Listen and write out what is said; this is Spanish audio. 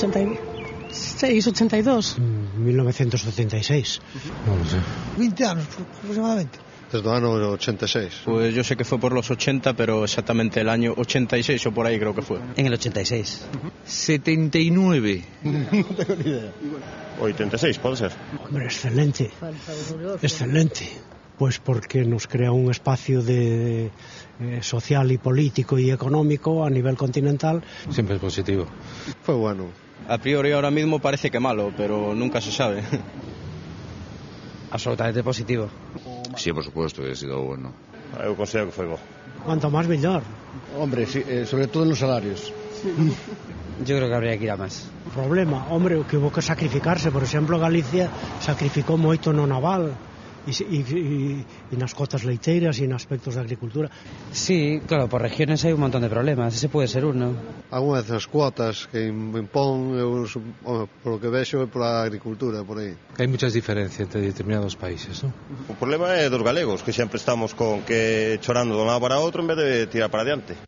86, 82. 1976. Non lo sé. 20 anos aproximadamente. Desde o ano 86. Pues yo sé que fue por los 80, pero exactamente el año 86 o por ahí creo que fue. En el 86. 79. Non tengo ni idea. 86, pode ser. Hombre, excelente. Excelente. Pues porque nos crea un espacio de social y político y económico a nivel continental. Siempre es positivo. Fue bueno. A priori ahora mismo parece que malo, pero nunca se sabe. Absolutamente positivo. Sí, por supuesto, ha sido bueno. Eu considero que foi bo. Cuanto más, mejor. Hombre, sí, sobre todo en los salarios. Yo creo que habría que ir a más. Problema, hombre, que hubo que sacrificarse. Por exemplo, Galicia sacrificou moito no naval e nas cotas leiteiras e en aspectos de agricultura. Sí, claro, por regiones hay un montón de problemas. Ese puede ser uno. Algunhas das cuotas que impón, por lo que vexo, é pola agricultura, por aí. Hay muchas diferencias entre determinados países, ¿no? O problema é dos galegos, que sempre estamos con que chorando de un lado para outro en vez de tirar para adiante.